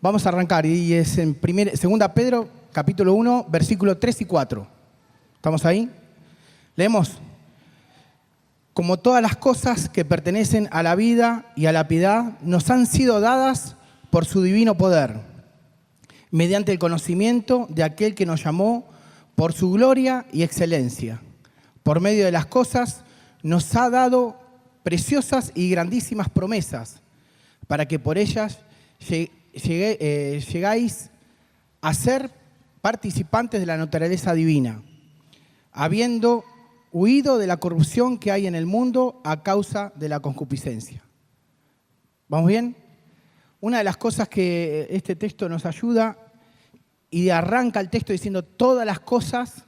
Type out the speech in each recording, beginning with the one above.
Vamos a arrancar y es en 2 Pedro, capítulo 1, versículos 3 y 4. ¿Estamos ahí? Leemos. Como todas las cosas que pertenecen a la vida y a la piedad nos han sido dadas por su divino poder, mediante el conocimiento de aquel que nos llamó por su gloria y excelencia. Por medio de las cosas nos ha dado preciosas y grandísimas promesas, para que por ellas llegáis a ser participantes de la naturaleza divina, habiendo huido de la corrupción que hay en el mundo a causa de la concupiscencia. ¿Vamos bien? Una de las cosas que este texto nos ayuda, y arranca el texto diciendo todas las cosas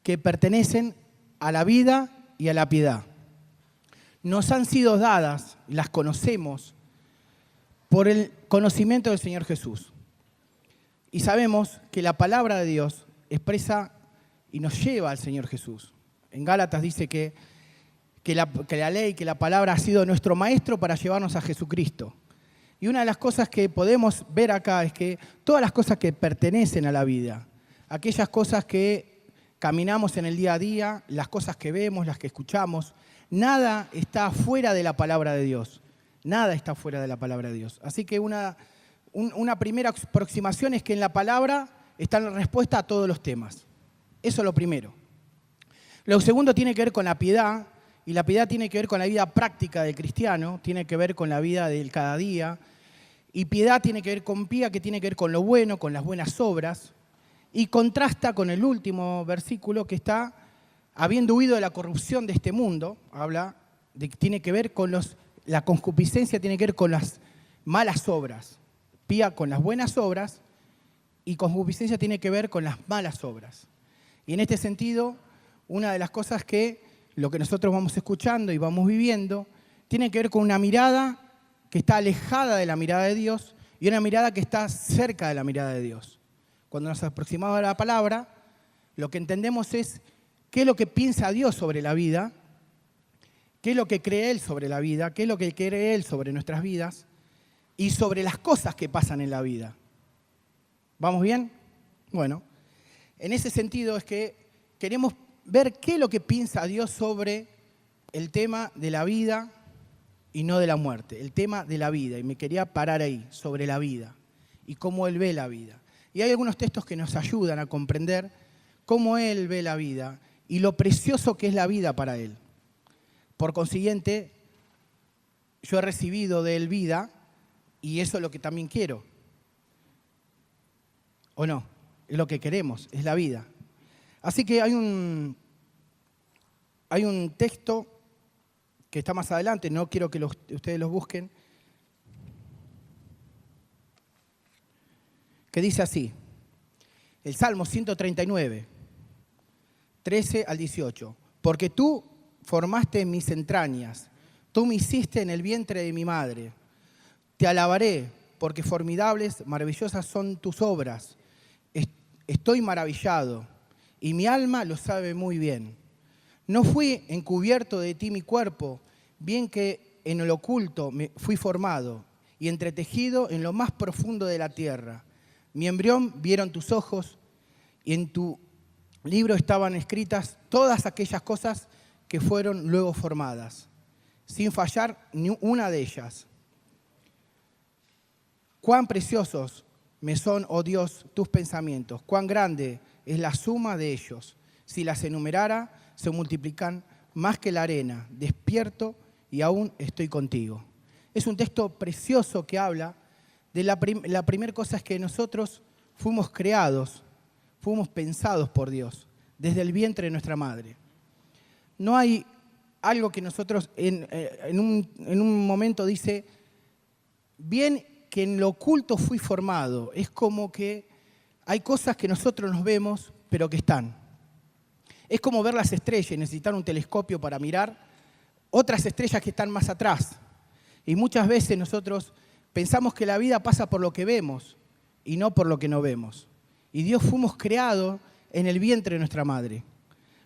que pertenecen a la vida y a la piedad. Nos han sido dadas, las conocemos, por el conocimiento del Señor Jesús. Y sabemos que la palabra de Dios expresa y nos lleva al Señor Jesús. En Gálatas dice que la ley, que la palabra ha sido nuestro maestro para llevarnos a Jesucristo. Y una de las cosas que podemos ver acá es que todas las cosas que pertenecen a la vida, aquellas cosas que caminamos en el día a día, las cosas que vemos, las que escuchamos, nada está fuera de la palabra de Dios. Nada está fuera de la palabra de Dios. Así que una primera aproximación es que en la palabra está la respuesta a todos los temas. Eso es lo primero. Lo segundo tiene que ver con la piedad, y la piedad tiene que ver con la vida práctica del cristiano, tiene que ver con la vida del cada día, y piedad tiene que ver con pía, que tiene que ver con lo bueno, con las buenas obras, y contrasta con el último versículo que está, habiendo huido de la corrupción de este mundo, habla de que tiene que ver con la concupiscencia, tiene que ver con las malas obras, pía con las buenas obras, y concupiscencia tiene que ver con las malas obras. Y en este sentido, una de las cosas que lo que nosotros vamos escuchando y vamos viviendo tiene que ver con una mirada que está alejada de la mirada de Dios y una mirada que está cerca de la mirada de Dios. Cuando nos aproximamos a la palabra, lo que entendemos es qué es lo que piensa Dios sobre la vida, qué es lo que cree Él sobre la vida, qué es lo que cree Él sobre nuestras vidas y sobre las cosas que pasan en la vida. ¿Vamos bien? Bueno, en ese sentido es que queremos ver qué es lo que piensa Dios sobre el tema de la vida y no de la muerte, el tema de la vida. Y me quería parar ahí, sobre la vida y cómo Él ve la vida. Y hay algunos textos que nos ayudan a comprender cómo Él ve la vida y lo precioso que es la vida para Él. Por consiguiente, yo he recibido de Él vida y eso es lo que también quiero. ¿O no? Es lo que queremos, es la vida. Así que hay un texto que está más adelante, no quiero que ustedes los busquen, que dice así, el Salmo 139, 13 al 18. Porque tú formaste mis entrañas, tú me hiciste en el vientre de mi madre. Te alabaré, porque formidables, maravillosas son tus obras. Estoy maravillado, y mi alma lo sabe muy bien. No fui encubierto de ti mi cuerpo, bien que en el oculto me fui formado y entretejido en lo más profundo de la tierra. Mi embrión vieron tus ojos y en tu libro estaban escritas todas aquellas cosas que fueron luego formadas, sin fallar ni una de ellas. Cuán preciosos me son, oh Dios, tus pensamientos, cuán grande es la suma de ellos. Si las enumerara, se multiplican más que la arena. Despierto y aún estoy contigo. Es un texto precioso que habla de la primera cosa es que nosotros fuimos creados, fuimos pensados por Dios, desde el vientre de nuestra madre. No hay algo que nosotros en un momento dice, bien que en lo oculto fui formado. Es como que hay cosas que nosotros nos vemos, pero que están. Es como ver las estrellas y necesitar un telescopio para mirar otras estrellas que están más atrás. Y muchas veces nosotros pensamos que la vida pasa por lo que vemos y no por lo que no vemos. Y Dios fuimos creados en el vientre de nuestra madre.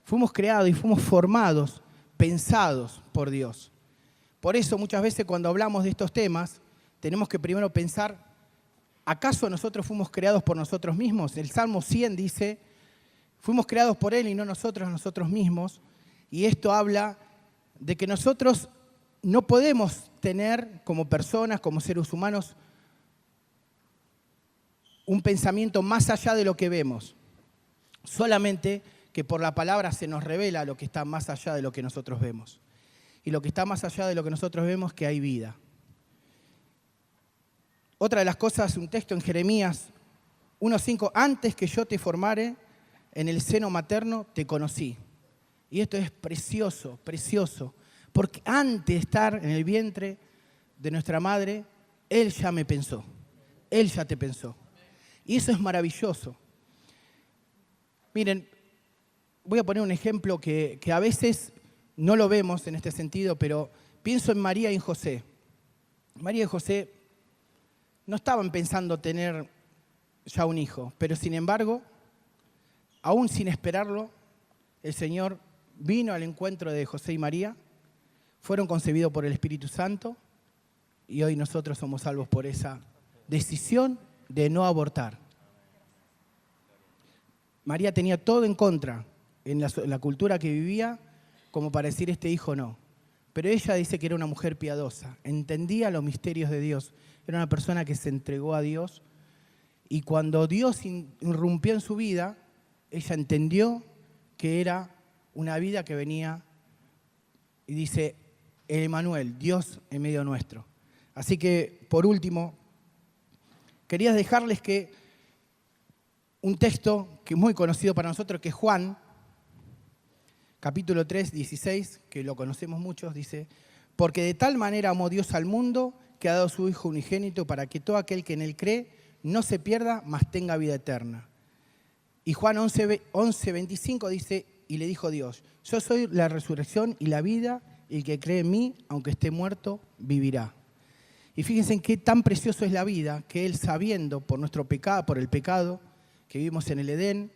Fuimos creados y fuimos formados, pensados por Dios. Por eso muchas veces cuando hablamos de estos temas, tenemos que primero pensar, ¿acaso nosotros fuimos creados por nosotros mismos? El Salmo 100 dice, fuimos creados por Él y no nosotros mismos. Y esto habla de que nosotros no podemos tener como personas, como seres humanos, un pensamiento más allá de lo que vemos. Solamente que por la palabra se nos revela lo que está más allá de lo que nosotros vemos. Y lo que está más allá de lo que nosotros vemos es que hay vida. Otra de las cosas, un texto en Jeremías 1:5, antes que yo te formare en el seno materno te conocí. Y esto es precioso, precioso, porque antes de estar en el vientre de nuestra madre, Él ya me pensó, Él ya te pensó. Y eso es maravilloso. Miren, voy a poner un ejemplo que a veces no lo vemos en este sentido, pero pienso en María y en José. María y José no estaban pensando tener ya un hijo, pero sin embargo, aún sin esperarlo, el Señor vino al encuentro de José y María, fueron concebidos por el Espíritu Santo y hoy nosotros somos salvos por esa decisión de no abortar. María tenía todo en contra en la cultura que vivía como para decir este hijo no. Pero ella dice que era una mujer piadosa, entendía los misterios de Dios, era una persona que se entregó a Dios y cuando Dios irrumpió en su vida, ella entendió que era una vida que venía y dice, Emmanuel, Dios en medio nuestro. Así que, por último, quería dejarles que un texto que es muy conocido para nosotros, que es Juan, capítulo 3, 16, que lo conocemos muchos, dice, porque de tal manera amó Dios al mundo que ha dado a su Hijo unigénito para que todo aquel que en él cree no se pierda, mas tenga vida eterna. Y Juan 11, 25 dice, y le dijo Dios, yo soy la resurrección y la vida, y el que cree en mí, aunque esté muerto, vivirá. Y fíjense en qué tan precioso es la vida, que Él sabiendo por nuestro pecado, por el pecado, que vivimos en el Edén,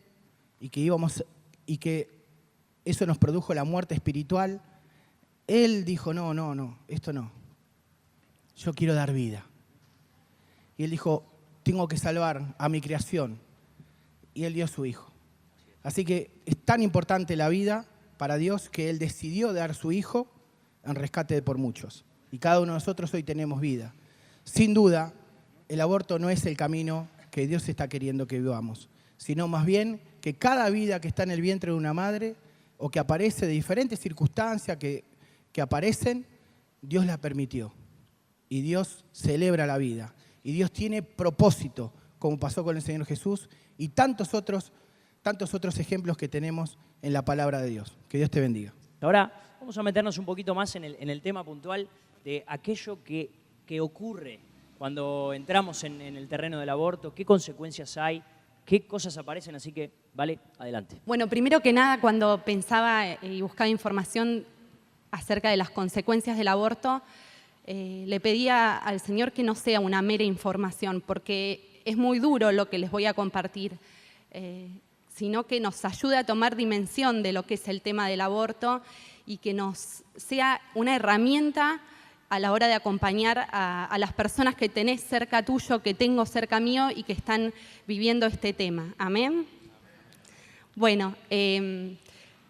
y que eso nos produjo la muerte espiritual, Él dijo, no, esto no. Yo quiero dar vida. Y Él dijo, tengo que salvar a mi creación. Y Él dio a su Hijo. Así que es tan importante la vida para Dios que Él decidió dar su Hijo en rescate por muchos. Y cada uno de nosotros hoy tenemos vida. Sin duda, el aborto no es el camino que Dios está queriendo que vivamos, sino más bien que cada vida que está en el vientre de una madre o que aparece de diferentes circunstancias que aparecen, Dios la permitió. Y Dios celebra la vida. Y Dios tiene propósito, como pasó con el Señor Jesús y tantos otros ejemplos que tenemos en la palabra de Dios. Que Dios te bendiga. Ahora vamos a meternos un poquito más en el tema puntual de aquello que ocurre cuando entramos en el terreno del aborto, qué consecuencias hay, qué cosas aparecen, así que, vale, adelante. Bueno, primero que nada, cuando pensaba y buscaba información acerca de las consecuencias del aborto, le pedía al Señor que no sea una mera información, porque es muy duro lo que les voy a compartir, sino que nos ayude a tomar dimensión de lo que es el tema del aborto y que nos sea una herramienta a la hora de acompañar a las personas que tenés cerca tuyo, que tengo cerca mío y que están viviendo este tema. ¿Amén? Bueno,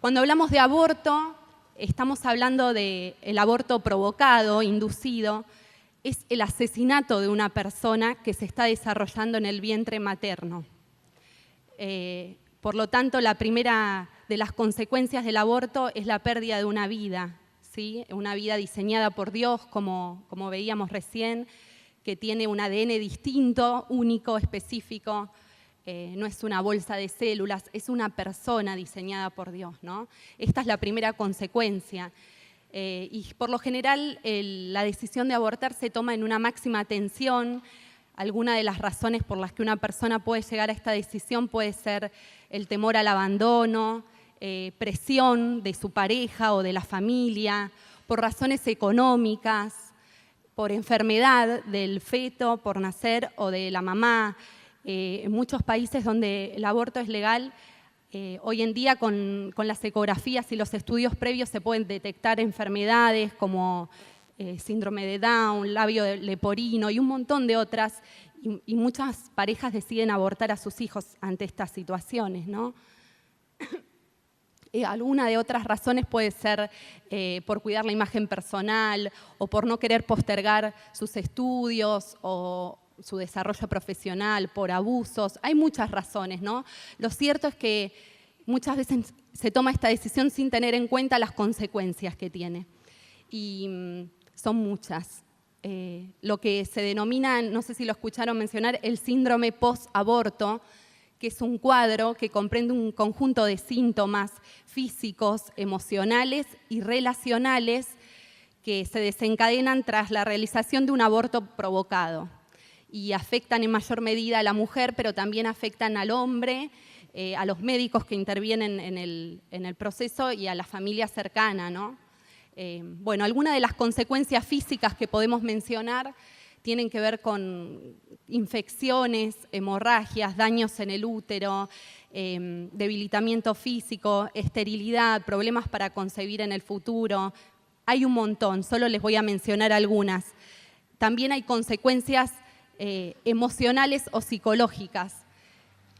cuando hablamos de aborto, estamos hablando del aborto provocado, inducido. Es el asesinato de una persona que se está desarrollando en el vientre materno. Por lo tanto, la primera de las consecuencias del aborto es la pérdida de una vida, ¿sí? Una vida diseñada por Dios, como veíamos recién, que tiene un ADN distinto, único, específico. No es una bolsa de células, es una persona diseñada por Dios, ¿no? Esta es la primera consecuencia. Y por lo general, la decisión de abortar se toma en una máxima tensión. Alguna de las razones por las que una persona puede llegar a esta decisión puede ser el temor al abandono, presión de su pareja o de la familia, por razones económicas, por enfermedad del feto por nacer o de la mamá. En muchos países donde el aborto es legal, hoy en día con las ecografías y los estudios previos se pueden detectar enfermedades como síndrome de Down, labio leporino y un montón de otras, y muchas parejas deciden abortar a sus hijos ante estas situaciones, ¿no? Alguna de otras razones puede ser por cuidar la imagen personal o por no querer postergar sus estudios o su desarrollo profesional, por abusos. Hay muchas razones, ¿no? Lo cierto es que muchas veces se toma esta decisión sin tener en cuenta las consecuencias que tiene. Y son muchas. Lo que se denomina, no sé si lo escucharon mencionar, el síndrome post-aborto, que es un cuadro que comprende un conjunto de síntomas físicos, emocionales y relacionales que se desencadenan tras la realización de un aborto provocado y afectan en mayor medida a la mujer, pero también afectan al hombre, a los médicos que intervienen en el proceso y a la familia cercana, ¿no? Bueno, algunas de las consecuencias físicas que podemos mencionar tienen que ver con infecciones, hemorragias, daños en el útero, debilitamiento físico, esterilidad, problemas para concebir en el futuro. Hay un montón, solo les voy a mencionar algunas. También hay consecuencias emocionales o psicológicas.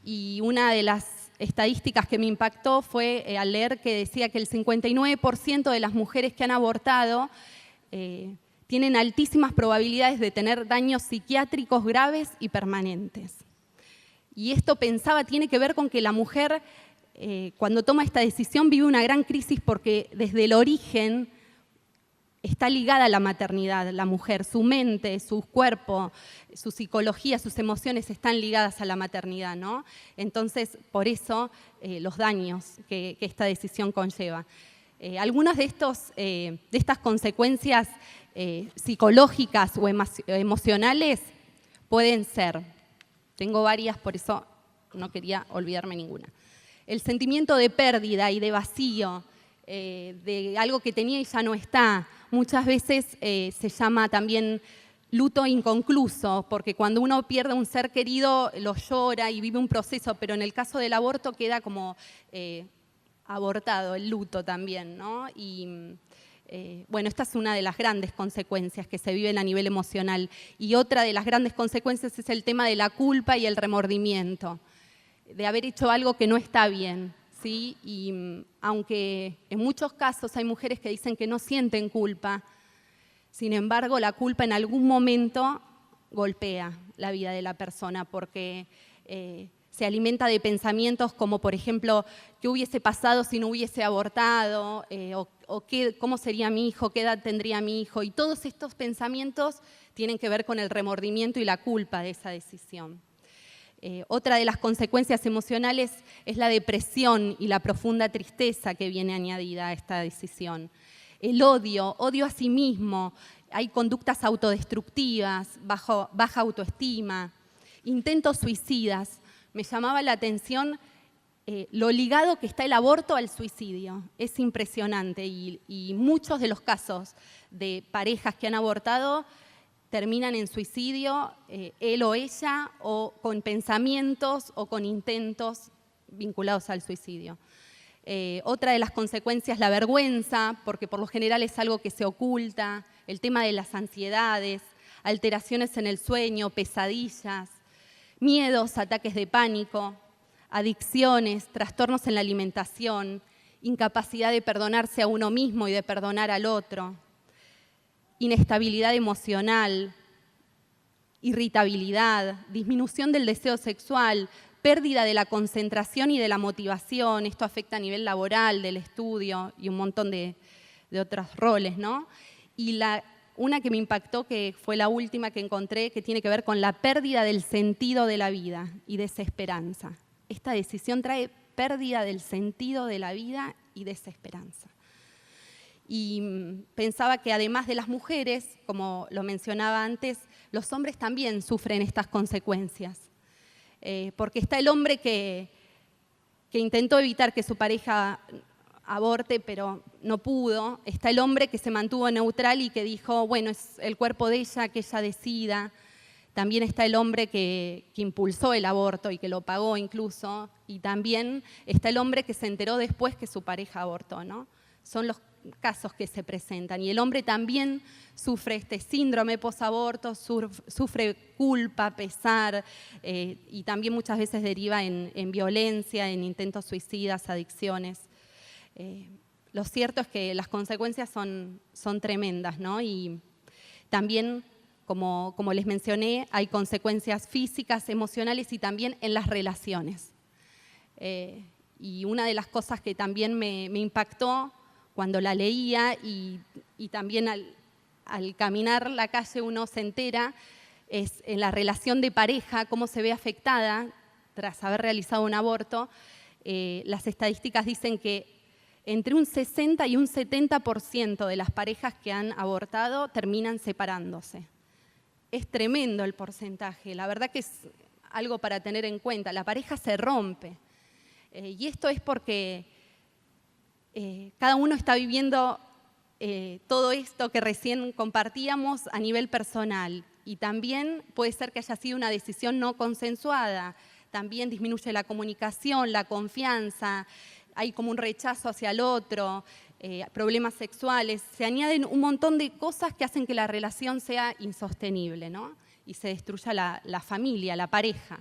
Y una de las estadísticas que me impactó fue al leer que decía que el 59% de las mujeres que han abortado tienen altísimas probabilidades de tener daños psiquiátricos graves y permanentes. Y esto pensaba, tiene que ver con que la mujer, cuando toma esta decisión, vive una gran crisis porque desde el origen está ligada a la maternidad, la mujer, su mente, su cuerpo, su psicología, sus emociones están ligadas a la maternidad, ¿no? Entonces, por eso, los daños que esta decisión conlleva. Algunas de estas consecuencias psicológicas o emocionales pueden ser, tengo varias, por eso no quería olvidarme ninguna. El sentimiento de pérdida y de vacío, de algo que tenía y ya no está. Muchas veces se llama también luto inconcluso, porque cuando uno pierde un ser querido lo llora y vive un proceso, pero en el caso del aborto queda como abortado el luto también, ¿no? Y bueno, esta es una de las grandes consecuencias que se viven a nivel emocional. Y otra de las grandes consecuencias es el tema de la culpa y el remordimiento, de haber hecho algo que no está bien, ¿sí? Y aunque en muchos casos hay mujeres que dicen que no sienten culpa, sin embargo, la culpa en algún momento golpea la vida de la persona porque se alimenta de pensamientos como, por ejemplo, ¿qué hubiese pasado si no hubiese abortado? ¿Cómo sería mi hijo? ¿Qué edad tendría mi hijo? Y todos estos pensamientos tienen que ver con el remordimiento y la culpa de esa decisión. Otra de las consecuencias emocionales es la depresión y la profunda tristeza que viene añadida a esta decisión. El odio a sí mismo, hay conductas autodestructivas, baja autoestima, intentos suicidas. Me llamaba la atención lo ligado que está el aborto al suicidio. Es impresionante y muchos de los casos de parejas que han abortado terminan en suicidio, él o ella, o con pensamientos o con intentos vinculados al suicidio. Otra de las consecuencias, la vergüenza, porque por lo general es algo que se oculta, el tema de las ansiedades, alteraciones en el sueño, pesadillas, miedos, ataques de pánico, adicciones, trastornos en la alimentación, incapacidad de perdonarse a uno mismo y de perdonar al otro, inestabilidad emocional, irritabilidad, disminución del deseo sexual, pérdida de la concentración y de la motivación. Esto afecta a nivel laboral, del estudio y un montón de otros roles, ¿no? Y una que me impactó, que fue la última que encontré, que tiene que ver con la pérdida del sentido de la vida y desesperanza. Esta decisión trae pérdida del sentido de la vida y desesperanza. Y pensaba que además de las mujeres, como lo mencionaba antes, los hombres también sufren estas consecuencias. Porque está el hombre que intentó evitar que su pareja aborte, pero no pudo. Está el hombre que se mantuvo neutral y que dijo, bueno, es el cuerpo de ella, que ella decida. También está el hombre que impulsó el aborto y que lo pagó incluso. Y también está el hombre que se enteró después que su pareja abortó, ¿no? Son casos que se presentan. Y el hombre también sufre este síndrome posaborto, sufre culpa, pesar, y también muchas veces deriva en violencia, en intentos suicidas, adicciones. Lo cierto es que las consecuencias son tremendas, ¿no? Y también, como les mencioné, hay consecuencias físicas, emocionales y también en las relaciones. Y una de las cosas que también me impactó cuando la leía y también al caminar la calle uno se entera, es en la relación de pareja, cómo se ve afectada tras haber realizado un aborto. Las estadísticas dicen que entre un 60 y un 70% de las parejas que han abortado terminan separándose. Es tremendo el porcentaje, la verdad que es algo para tener en cuenta. La pareja se rompe. Y esto es porque cada uno está viviendo todo esto que recién compartíamos a nivel personal. Y también puede ser que haya sido una decisión no consensuada. También disminuye la comunicación, la confianza, hay como un rechazo hacia el otro, problemas sexuales. Se añaden un montón de cosas que hacen que la relación sea insostenible, ¿no? Y se destruya la familia, la pareja.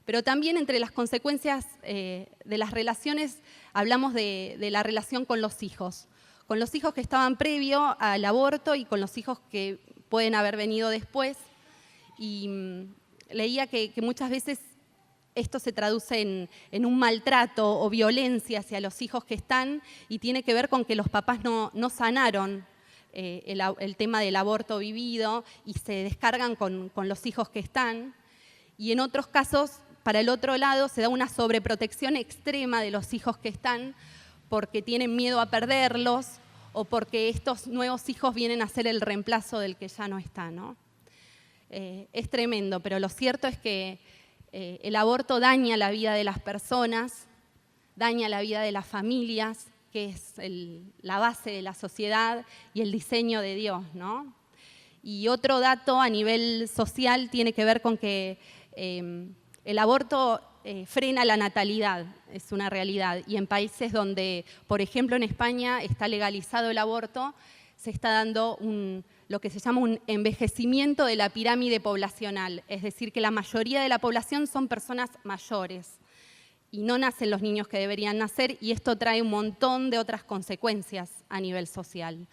Pero también entre las consecuencias de las relaciones hablamos de la relación con los hijos que estaban previo al aborto y con los hijos que pueden haber venido después. Y leía que muchas veces esto se traduce en un maltrato o violencia hacia los hijos que están y tiene que ver con que los papás no sanaron el tema del aborto vivido y se descargan con los hijos que están. Y en otros casos, para el otro lado, se da una sobreprotección extrema de los hijos que están porque tienen miedo a perderlos o porque estos nuevos hijos vienen a ser el reemplazo del que ya no está, ¿no? Es tremendo, pero lo cierto es que el aborto daña la vida de las personas, daña la vida de las familias, que es la base de la sociedad y el diseño de Dios, ¿no? Y otro dato a nivel social tiene que ver con que el aborto frena la natalidad, es una realidad. Y en países donde, por ejemplo en España, está legalizado el aborto, se está dando lo que se llama un envejecimiento de la pirámide poblacional. Es decir, que la mayoría de la población son personas mayores y no nacen los niños que deberían nacer, y esto trae un montón de otras consecuencias a nivel social.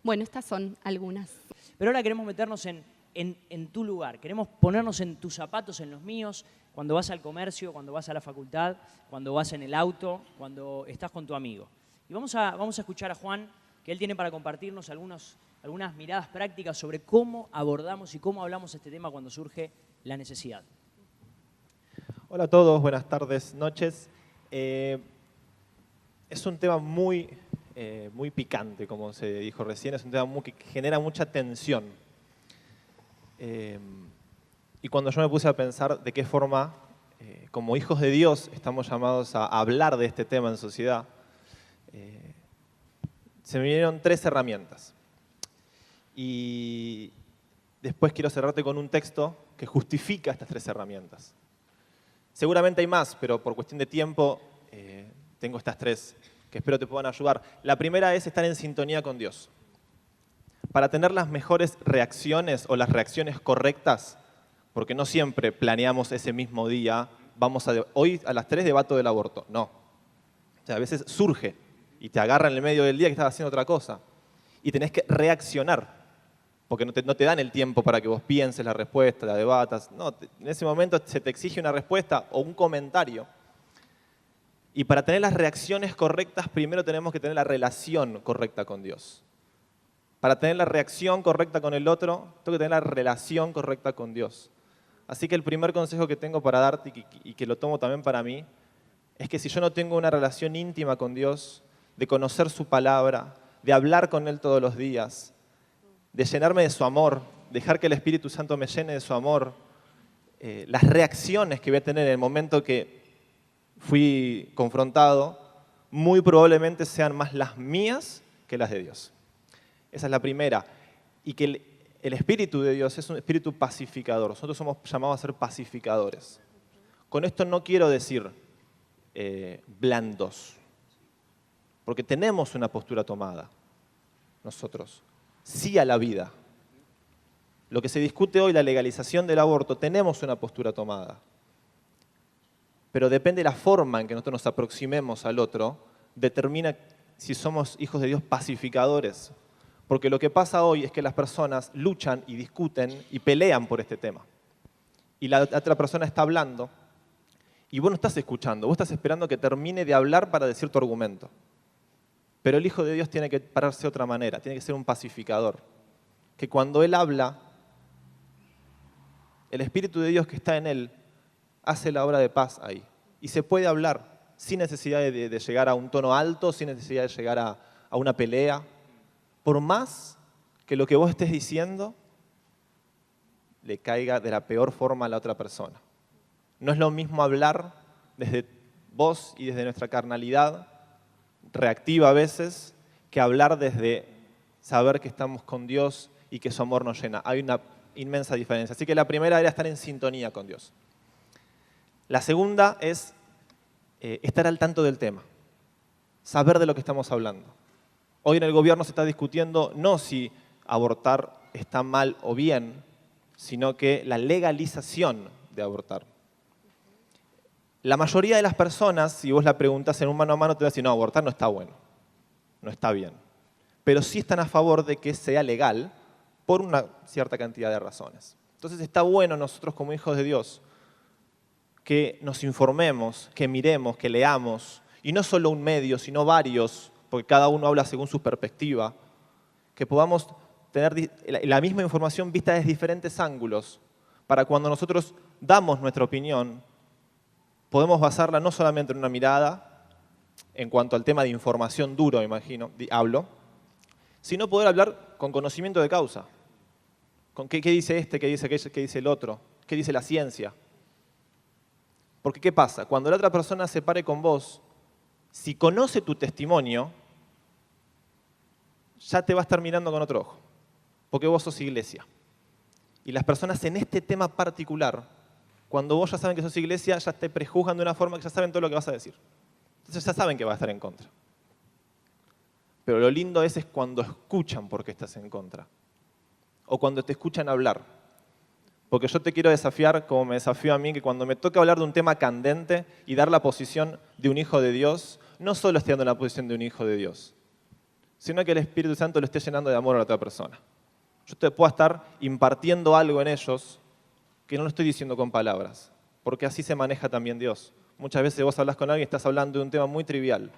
Bueno, estas son algunas. Pero ahora queremos meternos en tu lugar, queremos ponernos en tus zapatos, en los míos, cuando vas al comercio, cuando vas a la facultad, cuando vas en el auto, cuando estás con tu amigo. Y vamos a escuchar a Juan, que él tiene para compartirnos algunas miradas prácticas sobre cómo abordamos y cómo hablamos este tema cuando surge la necesidad. Hola a todos, buenas tardes, noches. Es un tema muy picante, como se dijo recién, es un tema que genera mucha tensión. Y cuando yo me puse a pensar de qué forma, como hijos de Dios, estamos llamados a hablar de este tema en sociedad, se me vinieron 3 herramientas. Y después quiero cerrarte con un texto que justifica estas 3 herramientas. Seguramente hay más, pero por cuestión de tiempo tengo estas 3 que espero te puedan ayudar. La primera es estar en sintonía con Dios. Para tener las mejores reacciones o las reacciones correctas, porque no siempre planeamos ese mismo día, hoy a las 3 debato del aborto. No. O sea, a veces surge y te agarra en el medio del día que estás haciendo otra cosa. Y tenés que reaccionar, porque no te dan el tiempo para que vos pienses la respuesta, la debatas. No, en ese momento se te exige una respuesta o un comentario. Y para tener las reacciones correctas, primero tenemos que tener la relación correcta con Dios. Para tener la reacción correcta con el otro, tengo que tener la relación correcta con Dios. Así que el primer consejo que tengo para darte y que lo tomo también para mí, es que si yo no tengo una relación íntima con Dios, de conocer su palabra, de hablar con Él todos los días, de llenarme de su amor, dejar que el Espíritu Santo me llene de su amor, las reacciones que voy a tener en el momento que fui confrontado, muy probablemente sean más las mías que las de Dios. Esa es la primera. Y que el Espíritu de Dios es un espíritu pacificador. Nosotros somos llamados a ser pacificadores. Con esto no quiero decir blandos. porque tenemos una postura tomada nosotros. Sí a la vida. Lo que se discute hoy, la legalización del aborto, tenemos una postura tomada. Pero depende de la forma en que nosotros nos aproximemos al otro, determina si somos hijos de Dios pacificadores. Porque lo que pasa hoy es que las personas luchan y discuten y pelean por este tema. Y la otra persona está hablando y vos no estás escuchando, vos estás esperando que termine de hablar para decir tu argumento. Pero el Hijo de Dios tiene que pararse de otra manera, tiene que ser un pacificador. Que cuando Él habla, el Espíritu de Dios que está en Él hace la obra de paz ahí. Y se puede hablar sin necesidad de llegar a un tono alto, sin necesidad de llegar a una pelea. Por más que lo que vos estés diciendo le caiga de la peor forma a la otra persona. No es lo mismo hablar desde vos y desde nuestra carnalidad, reactiva a veces, que hablar desde saber que estamos con Dios y que su amor nos llena. Hay una inmensa diferencia. Así que la primera era estar en sintonía con Dios. La segunda es estar al tanto del tema, saber de lo que estamos hablando. Hoy en el gobierno se está discutiendo no si abortar está mal o bien, sino que la legalización de abortar. La mayoría de las personas, si vos la preguntás en un mano a mano, te va a decir, no, abortar no está bueno, no está bien. Pero sí están a favor de que sea legal por una cierta cantidad de razones. Entonces está bueno nosotros como hijos de Dios que nos informemos, que miremos, que leamos, y no solo un medio, sino varios, porque cada uno habla según su perspectiva, que podamos tener la misma información vista desde diferentes ángulos, para cuando nosotros damos nuestra opinión, podemos basarla no solamente en una mirada, en cuanto al tema de información duro, me imagino, hablo, sino poder hablar con conocimiento de causa. Con qué dice este, qué dice aquel, qué dice el otro, qué dice la ciencia. Porque ¿qué pasa? Cuando la otra persona se pare con vos, si conoce tu testimonio, ya te va a estar mirando con otro ojo, porque vos sos iglesia. Y las personas en este tema particular, cuando vos ya saben que sos iglesia, ya te prejuzgan de una forma que ya saben todo lo que vas a decir. Entonces ya saben que vas a estar en contra. Pero lo lindo es cuando escuchan por qué estás en contra. O cuando te escuchan hablar. Porque yo te quiero desafiar, como me desafío a mí, que cuando me toca hablar de un tema candente y dar la posición de un hijo de Dios, no solo estoy dando la posición de un hijo de Dios, sino que el Espíritu Santo lo esté llenando de amor a la otra persona. Yo te puedo estar impartiendo algo en ellos que no lo estoy diciendo con palabras, porque así se maneja también Dios. Muchas veces vos hablas con alguien y estás hablando de un tema muy trivial,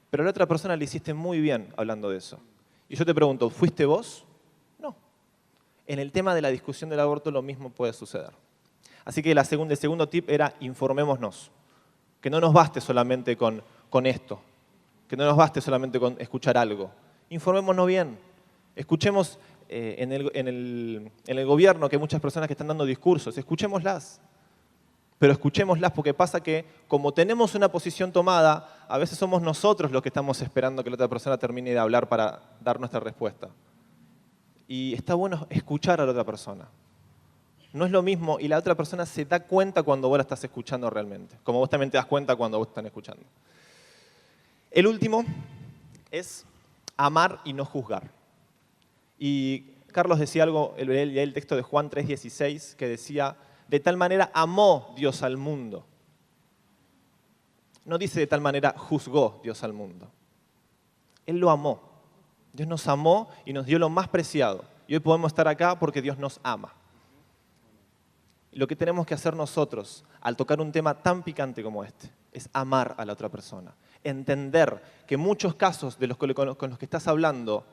pero a la otra persona le hiciste muy bien hablando de eso. Y yo te pregunto, ¿fuiste vos? No. En el tema de la discusión del aborto lo mismo puede suceder. Así que el segundo tip era informémonos. Que no nos baste solamente con esto, que no nos baste solamente con escuchar algo. Informémonos bien. Escuchemos en el gobierno que hay muchas personas que están dando discursos, escuchémoslas. Pero escuchémoslas porque pasa que como tenemos una posición tomada, a veces somos nosotros los que estamos esperando que la otra persona termine de hablar para dar nuestra respuesta. Y está bueno escuchar a la otra persona. No es lo mismo y la otra persona se da cuenta cuando vos la estás escuchando realmente, como vos también te das cuenta cuando vos están escuchando. El último es amar y no juzgar. Y Carlos decía algo, leí el texto de Juan 3:16, que decía, de tal manera amó Dios al mundo. No dice de tal manera juzgó Dios al mundo. Él lo amó. Dios nos amó y nos dio lo más preciado. Y hoy podemos estar acá porque Dios nos ama. Lo que tenemos que hacer nosotros al tocar un tema tan picante como este es amar a la otra persona. Entender que muchos casos con los que estás hablando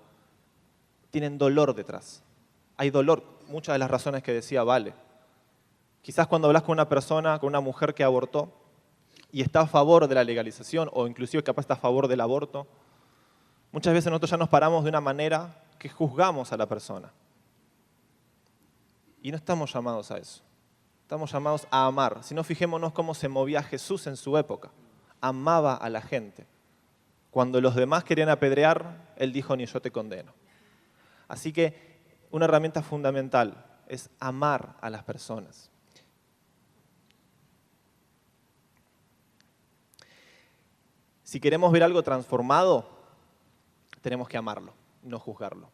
tienen dolor detrás. Hay dolor, muchas de las razones que decía Vale. Quizás cuando hablas con una persona, con una mujer que abortó y está a favor de la legalización o inclusive capaz está a favor del aborto, muchas veces nosotros ya nos paramos de una manera que juzgamos a la persona. Y no estamos llamados a eso. Estamos llamados a amar. Si no, fijémonos cómo se movía Jesús en su época. Amaba a la gente. Cuando los demás querían apedrear, Él dijo, ni yo te condeno. Así que una herramienta fundamental es amar a las personas. Si queremos ver algo transformado, tenemos que amarlo, no juzgarlo.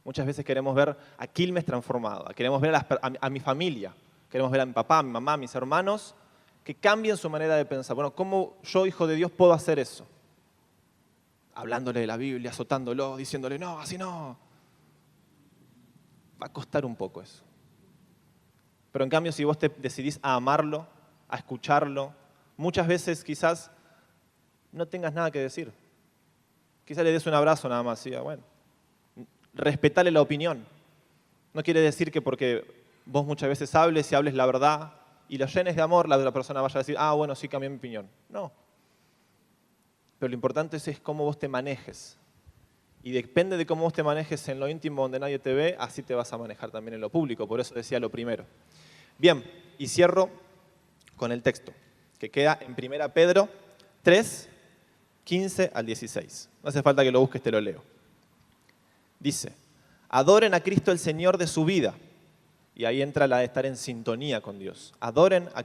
Muchas veces queremos ver a Quilmes transformado, queremos ver a mi familia, queremos ver a mi papá, a mi mamá, a mis hermanos, que cambien su manera de pensar. Bueno, ¿cómo yo, hijo de Dios, puedo hacer eso? Hablándole de la Biblia, azotándolo, diciéndole, no, así no. Va a costar un poco eso. Pero en cambio, si vos te decidís a amarlo, a escucharlo, muchas veces quizás no tengas nada que decir. Quizás le des un abrazo nada más, ¿sí? Bueno, respetale la opinión. No quiere decir que porque vos muchas veces hables y hables la verdad y lo llenes de amor, la otra persona vaya a decir, ah, bueno, sí, cambié mi opinión. No. Pero lo importante es cómo vos te manejes. Y depende de cómo vos te manejes en lo íntimo donde nadie te ve, así te vas a manejar también en lo público. Por eso decía lo primero. Bien, y cierro con el texto, que queda en 1 Pedro 3, 15 al 16. No hace falta que lo busques, te lo leo. Dice, adoren a Cristo el Señor de su vida. Y ahí entra la de estar en sintonía con Dios. Adoren a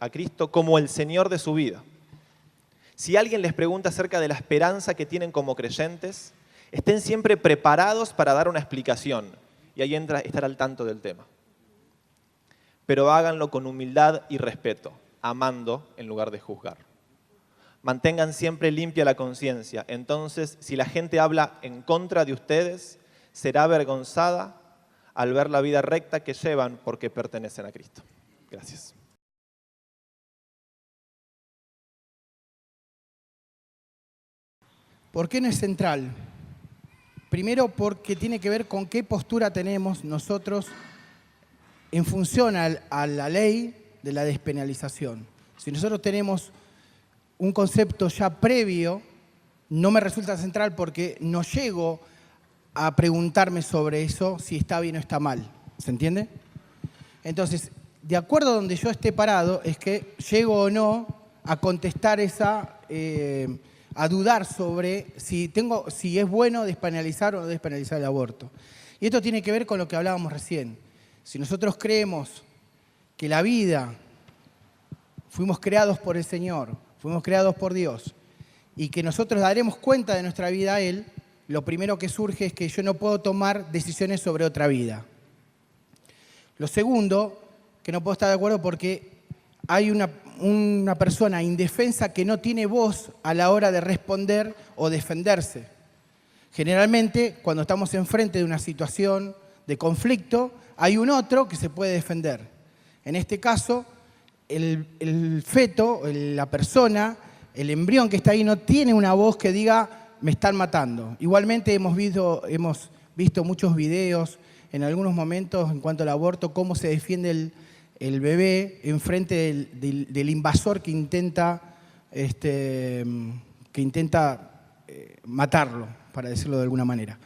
Cristo como el Señor de su vida. Si alguien les pregunta acerca de la esperanza que tienen como creyentes, estén siempre preparados para dar una explicación. Y ahí entra estar al tanto del tema. Pero háganlo con humildad y respeto, amando en lugar de juzgar. Mantengan siempre limpia la conciencia. Entonces, si la gente habla en contra de ustedes, será avergonzada al ver la vida recta que llevan porque pertenecen a Cristo. Gracias. ¿Por qué no es central? Primero porque tiene que ver con qué postura tenemos nosotros en función a la ley de la despenalización. Si nosotros tenemos un concepto ya previo, no me resulta central porque no llego a preguntarme sobre eso, si está bien o está mal. ¿Se entiende? Entonces, de acuerdo a donde yo esté parado, es que llego o no a contestar a dudar sobre si es bueno despenalizar o no despenalizar el aborto. Y esto tiene que ver con lo que hablábamos recién. Si nosotros creemos que la vida, fuimos creados por el Señor, fuimos creados por Dios, y que nosotros daremos cuenta de nuestra vida a Él, lo primero que surge es que yo no puedo tomar decisiones sobre otra vida. Lo segundo, que no puedo estar de acuerdo porque hay una persona indefensa que no tiene voz a la hora de responder o defenderse. Generalmente, cuando estamos enfrente de una situación de conflicto, hay un otro que se puede defender. En este caso, el feto, la persona, el embrión que está ahí no tiene una voz que diga me están matando. Igualmente hemos visto muchos videos en algunos momentos en cuanto al aborto, cómo se defiende el bebé enfrente del invasor que intenta matarlo, para decirlo de alguna manera.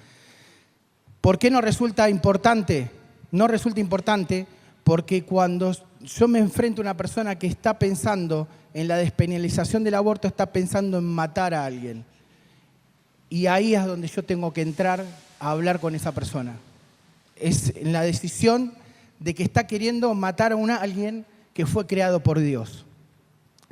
¿Por qué no resulta importante? No resulta importante porque cuando yo me enfrento a una persona que está pensando en la despenalización del aborto, está pensando en matar a alguien. Y ahí es donde yo tengo que entrar a hablar con esa persona. Es en la decisión de que está queriendo matar a alguien que fue creado por Dios.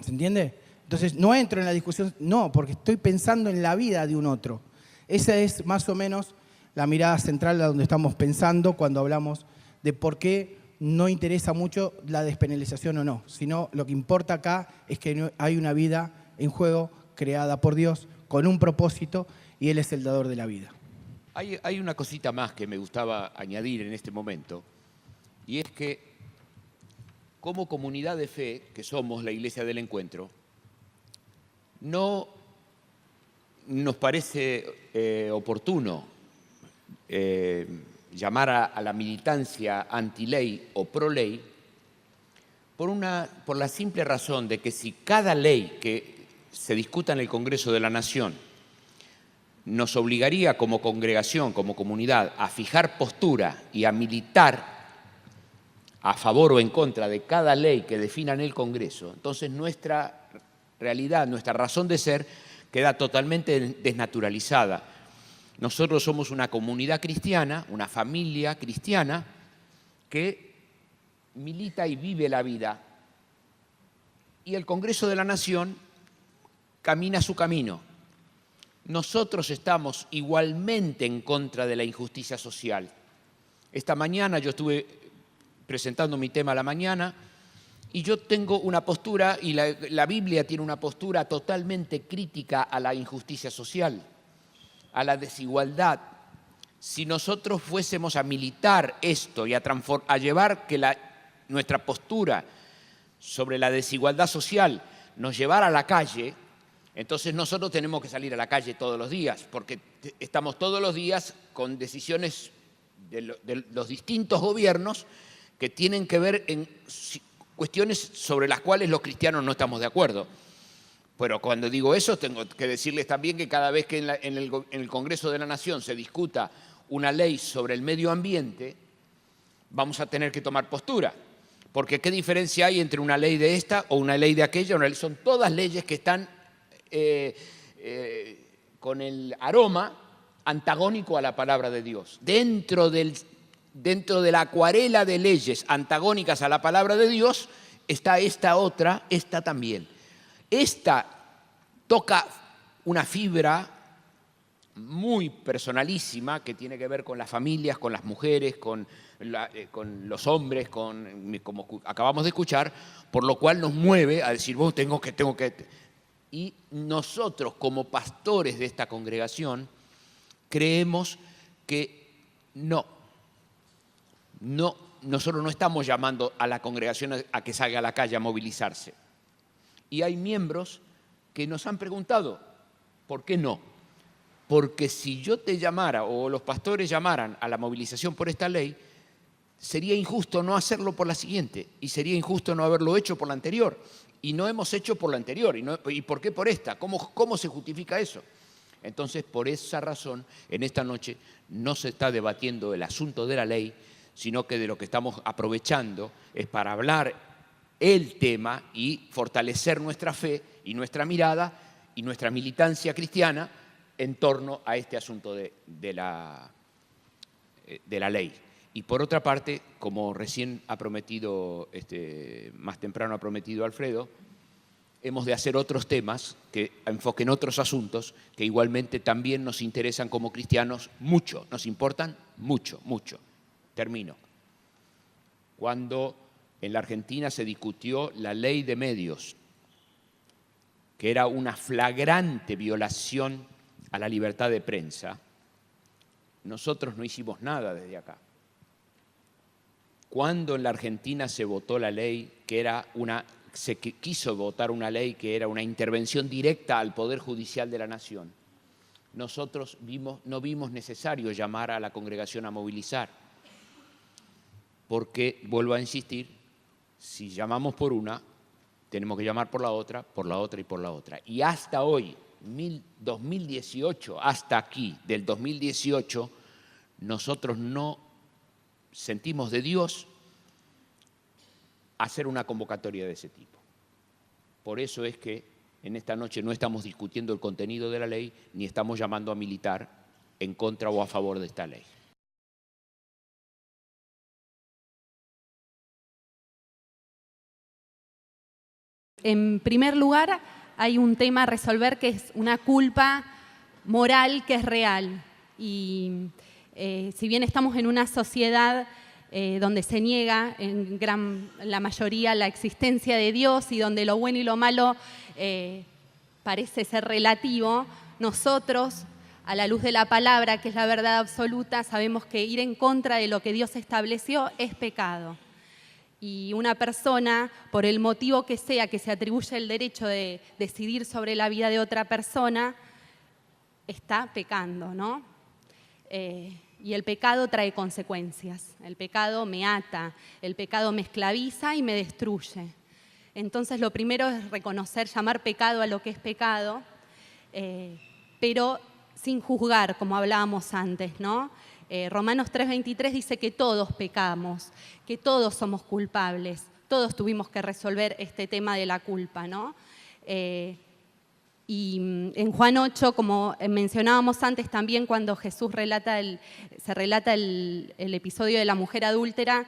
¿Se entiende? Entonces no entro en la discusión, no, porque estoy pensando en la vida de un otro. Esa es más o menos la mirada central a donde estamos pensando cuando hablamos de por qué no interesa mucho la despenalización o no, sino lo que importa acá es que hay una vida en juego creada por Dios con un propósito y Él es el dador de la vida. Hay una cosita más que me gustaba añadir en este momento, y es que como comunidad de fe, que somos la Iglesia del Encuentro, no nos parece oportuno llamar a la militancia anti-ley o pro-ley por la simple razón de que si cada ley que se discuta en el Congreso de la Nación nos obligaría como congregación, como comunidad, a fijar postura y a militar a favor o en contra de cada ley que defina en el Congreso, entonces nuestra realidad, nuestra razón de ser queda totalmente desnaturalizada. Nosotros somos una comunidad cristiana, una familia cristiana que milita y vive la vida. Y el Congreso de la Nación camina su camino. nosotros estamos igualmente en contra de la injusticia social. Esta mañana yo estuve presentando mi tema a la mañana y yo tengo una postura, y la Biblia tiene una postura totalmente crítica a la injusticia social, a la desigualdad. Si nosotros fuésemos a militar esto y a llevar que nuestra postura sobre la desigualdad social nos llevara a la calle, entonces nosotros tenemos que salir a la calle todos los días, porque estamos todos los días con decisiones de los distintos gobiernos que tienen que ver en cuestiones sobre las cuales los cristianos no estamos de acuerdo. Pero cuando digo eso, tengo que decirles también que cada vez que en el Congreso de la Nación se discuta una ley sobre el medio ambiente, vamos a tener que tomar postura. Porque ¿qué diferencia hay entre una ley de esta o una ley de aquella? Son todas leyes que están con el aroma antagónico a la palabra de Dios. Dentro de la acuarela de leyes antagónicas a la palabra de Dios está esta otra, esta también. Esta toca una fibra muy personalísima que tiene que ver con las familias, con las mujeres, con los hombres, como acabamos de escuchar, por lo cual nos mueve a decir, bueno, tengo que... Y nosotros, como pastores de esta congregación, creemos que nosotros no estamos llamando a la congregación a que salga a la calle a movilizarse. Y hay miembros que nos han preguntado, ¿por qué no? Porque si yo te llamara o los pastores llamaran a la movilización por esta ley, sería injusto no hacerlo por la siguiente y sería injusto no haberlo hecho por la anterior. Y no hemos hecho por la anterior. ¿Y por qué por esta? ¿Cómo se justifica eso? Entonces, por esa razón, en esta noche no se está debatiendo el asunto de la ley, sino que de lo que estamos aprovechando es para hablar el tema y fortalecer nuestra fe y nuestra mirada y nuestra militancia cristiana en torno a este asunto de la ley. Y por otra parte, como recién ha prometido, más temprano ha prometido Alfredo, hemos de hacer otros temas que enfoquen otros asuntos que igualmente también nos interesan como cristianos mucho, nos importan mucho, mucho. Termino. Cuando en la Argentina se discutió la ley de medios, que era una flagrante violación a la libertad de prensa, nosotros no hicimos nada desde acá. Cuando en la Argentina se votó la ley se quiso votar una ley que era una intervención directa al Poder Judicial de la Nación, nosotros no vimos necesario llamar a la congregación a movilizar, porque, vuelvo a insistir, si llamamos por una, tenemos que llamar por la otra y por la otra. Y hasta hoy, 2018, hasta aquí, del 2018, nosotros no sentimos de Dios hacer una convocatoria de ese tipo. Por eso es que en esta noche no estamos discutiendo el contenido de la ley, ni estamos llamando a militar en contra o a favor de esta ley. En primer lugar, hay un tema a resolver que es una culpa moral que es real. Y si bien estamos en una sociedad donde se niega en la mayoría la existencia de Dios y donde lo bueno y lo malo parece ser relativo, nosotros, a la luz de la palabra, que es la verdad absoluta, sabemos que ir en contra de lo que Dios estableció es pecado. Y una persona, por el motivo que sea, que se atribuye el derecho de decidir sobre la vida de otra persona, está pecando, ¿no? Y el pecado trae consecuencias. El pecado me ata, el pecado me esclaviza y me destruye. Entonces, lo primero es reconocer, llamar pecado a lo que es pecado, pero sin juzgar, como hablábamos antes, ¿no? Romanos 3:23 dice que todos pecamos, que todos somos culpables, todos tuvimos que resolver este tema de la culpa, ¿no? Y en Juan 8, como mencionábamos antes también, cuando Jesús se relata el episodio de la mujer adúltera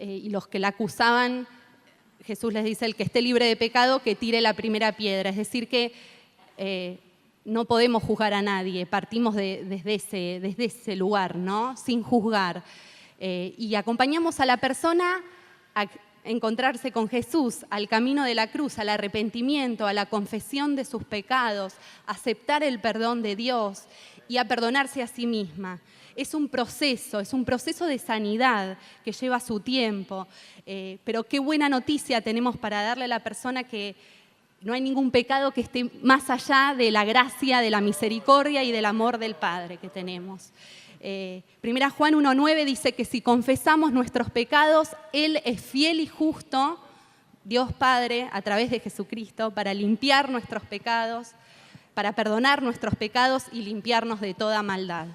y los que la acusaban, Jesús les dice, el que esté libre de pecado, que tire la primera piedra. Es decir, que no podemos juzgar a nadie, partimos desde ese lugar, ¿no? Sin juzgar. Y acompañamos a la persona a encontrarse con Jesús, al camino de la cruz, al arrepentimiento, a la confesión de sus pecados, a aceptar el perdón de Dios y a perdonarse a sí misma. Es un proceso de sanidad que lleva su tiempo, pero qué buena noticia tenemos para darle a la persona, que no hay ningún pecado que esté más allá de la gracia, de la misericordia y del amor del Padre que tenemos. Primera Juan 1:9 dice que si confesamos nuestros pecados, Él es fiel y justo, Dios Padre, a través de Jesucristo, para limpiar nuestros pecados, para perdonar nuestros pecados y limpiarnos de toda maldad.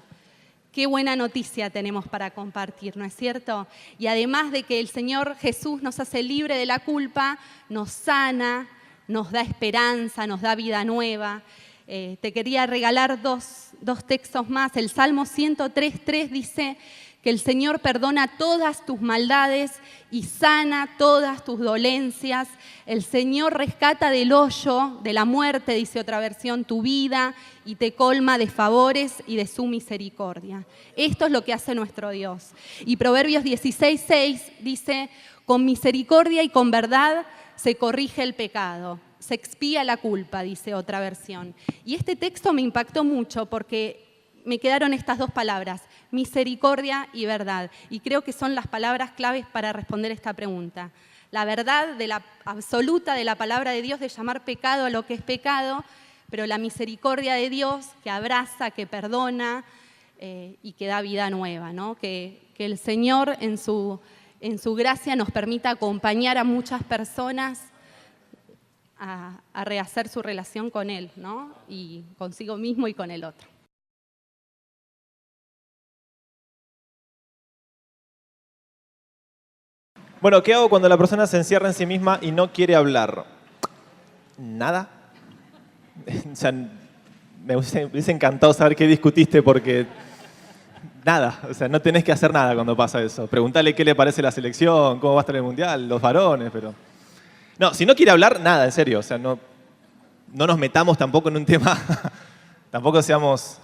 Qué buena noticia tenemos para compartir, ¿no es cierto? Y además de que el Señor Jesús nos hace libre de la culpa, nos sana, nos da esperanza, nos da vida nueva. Te quería regalar dos textos más. El Salmo 103:3 dice que el Señor perdona todas tus maldades y sana todas tus dolencias. El Señor rescata del hoyo, de la muerte, dice otra versión, tu vida y te colma de favores y de su misericordia. Esto es lo que hace nuestro Dios. Y Proverbios 16:6 dice, con misericordia y con verdad se corrige el pecado. Se expía la culpa, dice otra versión. Y este texto me impactó mucho porque me quedaron estas dos palabras, misericordia y verdad. Y creo que son las palabras claves para responder esta pregunta. La verdad absoluta de la palabra de Dios, de llamar pecado a lo que es pecado, pero la misericordia de Dios que abraza, que perdona y que da vida nueva, ¿no? Que el Señor en su gracia nos permita acompañar a muchas personas a rehacer su relación con Él, ¿no? Y consigo mismo y con el otro. Bueno, ¿qué hago cuando la persona se encierra en sí misma y no quiere hablar? Nada. O sea, me hubiese encantado saber qué discutiste porque nada, o sea, no tenés que hacer nada cuando pasa eso. Preguntale qué le parece la selección, cómo va a estar el Mundial, los varones, pero... No, si no quiere hablar, nada, en serio. O sea, no nos metamos tampoco en un tema, tampoco seamos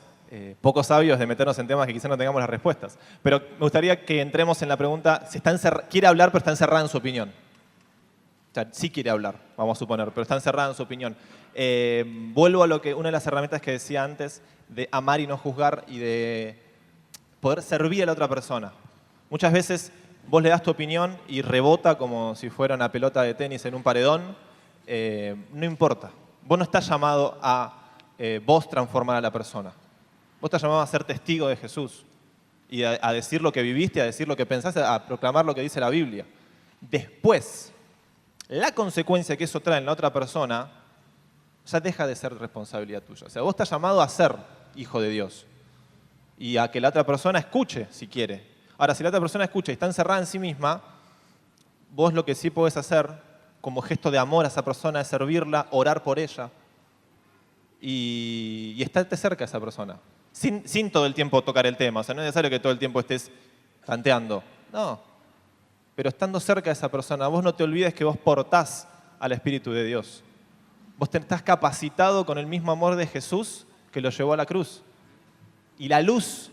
poco sabios de meternos en temas que quizás no tengamos las respuestas. Pero me gustaría que entremos en la pregunta, quiere hablar pero está encerrada en su opinión. O sea, sí quiere hablar, vamos a suponer, pero está encerrada en su opinión. Vuelvo a una de las herramientas que decía antes, de amar y no juzgar y de poder servir a la otra persona. Muchas veces vos le das tu opinión y rebota como si fuera una pelota de tenis en un paredón. No importa. Vos no estás llamado a vos transformar a la persona. Vos estás llamado a ser testigo de Jesús y a decir lo que viviste, a decir lo que pensaste, a proclamar lo que dice la Biblia. Después, la consecuencia que eso trae en la otra persona ya deja de ser responsabilidad tuya. O sea, vos estás llamado a ser hijo de Dios y a que la otra persona escuche si quiere. Ahora, si la otra persona escucha y está encerrada en sí misma, vos lo que sí podés hacer como gesto de amor a esa persona es servirla, orar por ella y estarte cerca de esa persona. Sin todo el tiempo tocar el tema. O sea, no es necesario que todo el tiempo estés tanteando. No. Pero estando cerca de esa persona, vos no te olvides que vos portás al Espíritu de Dios. Vos estás capacitado con el mismo amor de Jesús que lo llevó a la cruz. Y la luz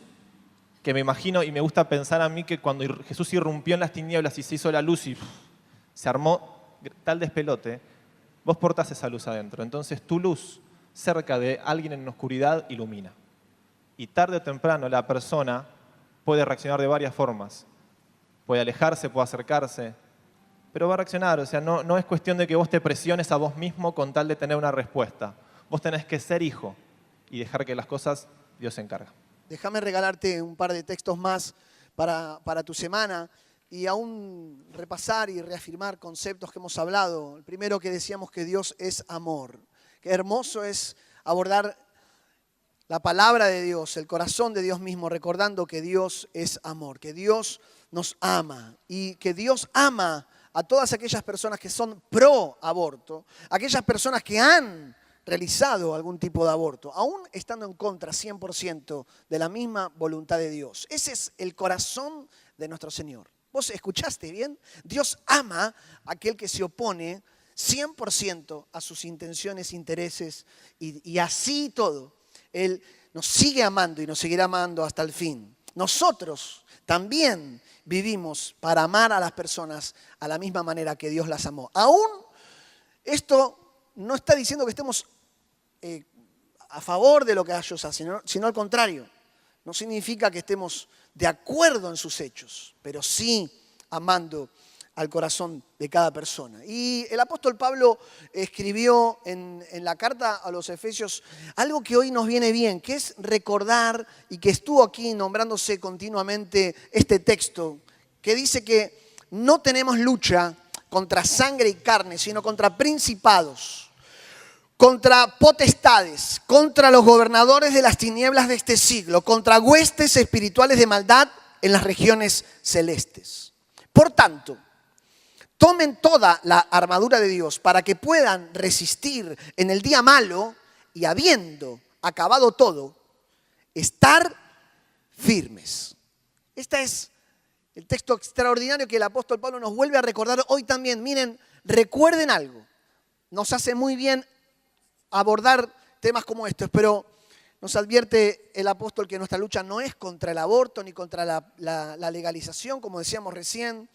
que me imagino y me gusta pensar a mí que cuando Jesús irrumpió en las tinieblas y se hizo la luz y se armó tal despelote, vos portás esa luz adentro. Entonces tu luz cerca de alguien en la oscuridad ilumina. Y tarde o temprano la persona puede reaccionar de varias formas. Puede alejarse, puede acercarse, pero va a reaccionar. O sea, no es cuestión de que vos te presiones a vos mismo con tal de tener una respuesta. Vos tenés que ser hijo y dejar que las cosas Dios se encarga. Déjame regalarte un par de textos más para tu semana y aún repasar y reafirmar conceptos que hemos hablado. El primero, que decíamos que Dios es amor. Qué hermoso es abordar la palabra de Dios, el corazón de Dios mismo, recordando que Dios es amor, que Dios nos ama y que Dios ama a todas aquellas personas que son pro aborto, aquellas personas que han realizado algún tipo de aborto, aún estando en contra 100% de la misma voluntad de Dios. Ese es el corazón de nuestro Señor. ¿Vos escuchaste bien? Dios ama a aquel que se opone 100% a sus intenciones, intereses y así todo. Él nos sigue amando y nos seguirá amando hasta el fin. Nosotros también vivimos para amar a las personas a la misma manera que Dios las amó. Aún esto no está diciendo que estemos a favor de lo que ellos hacen, sino al contrario. No significa que estemos de acuerdo en sus hechos, pero sí amando al corazón de cada persona. Y el apóstol Pablo escribió en la carta a los Efesios algo que hoy nos viene bien, que es recordar, y que estuvo aquí nombrándose continuamente este texto, que dice que no tenemos lucha contra sangre y carne, sino contra principados, contra potestades, contra los gobernadores de las tinieblas de este siglo, contra huestes espirituales de maldad en las regiones celestes. Por tanto, tomen toda la armadura de Dios para que puedan resistir en el día malo y habiendo acabado todo, estar firmes. Este es el texto extraordinario que el apóstol Pablo nos vuelve a recordar hoy también. Miren, recuerden algo. Nos hace muy bien abordar temas como estos, pero nos advierte el apóstol que nuestra lucha no es contra el aborto ni contra la legalización, como decíamos recién,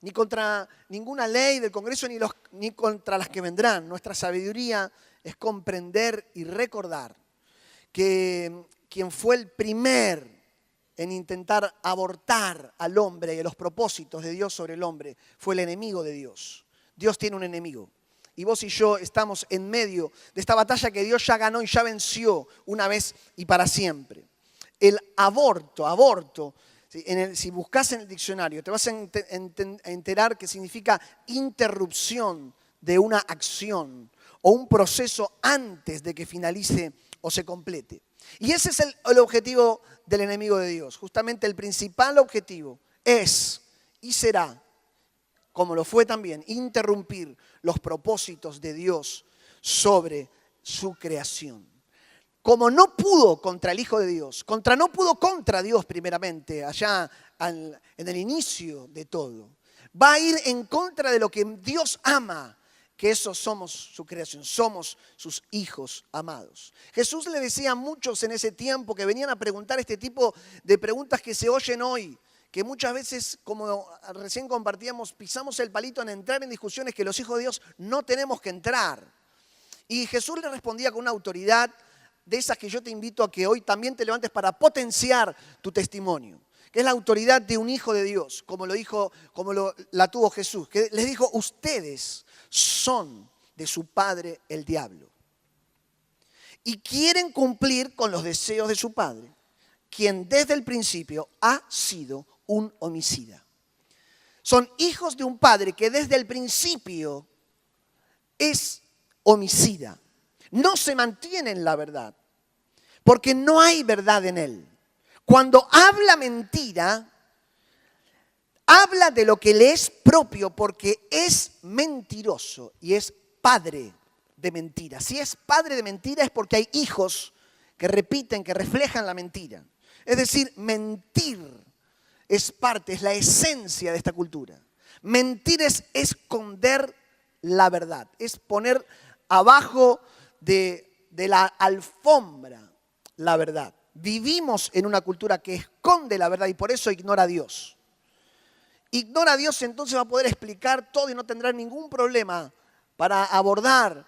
ni contra ninguna ley del Congreso, ni contra las que vendrán. Nuestra sabiduría es comprender y recordar que quien fue el primer en intentar abortar al hombre y a los propósitos de Dios sobre el hombre fue el enemigo de Dios. Dios tiene un enemigo. Y vos y yo estamos en medio de esta batalla que Dios ya ganó y ya venció una vez y para siempre. El aborto, si buscas en el diccionario, te vas a enterar que significa interrupción de una acción o un proceso antes de que finalice o se complete. Y ese es el objetivo del enemigo de Dios. Justamente el principal objetivo es y será, como lo fue también, interrumpir los propósitos de Dios sobre su creación. Como no pudo contra el Hijo de Dios, no pudo contra Dios primeramente, allá en el inicio de todo, va a ir en contra de lo que Dios ama, que eso somos su creación, somos sus hijos amados. Jesús le decía a muchos en ese tiempo que venían a preguntar este tipo de preguntas que se oyen hoy, que muchas veces, como recién compartíamos, pisamos el palito en entrar en discusiones que los hijos de Dios no tenemos que entrar. Y Jesús le respondía con una autoridad de esas que yo te invito a que hoy también te levantes para potenciar tu testimonio, que es la autoridad de un hijo de Dios, como la tuvo Jesús, que les dijo: ustedes son de su padre el diablo y quieren cumplir con los deseos de su padre, quien desde el principio ha sido un homicida. Son hijos de un padre que desde el principio es homicida. No se mantiene en la verdad, porque no hay verdad en él. Cuando habla mentira, habla de lo que le es propio, porque es mentiroso y es padre de mentira. Si es padre de mentira es porque hay hijos que repiten, que reflejan la mentira. Es decir, mentir es parte, es la esencia de esta cultura. Mentir es esconder la verdad, es poner abajo de la alfombra la verdad. Vivimos en una cultura que esconde la verdad y por eso ignora a Dios. Ignora a Dios, entonces va a poder explicar todo y no tendrá ningún problema para abordar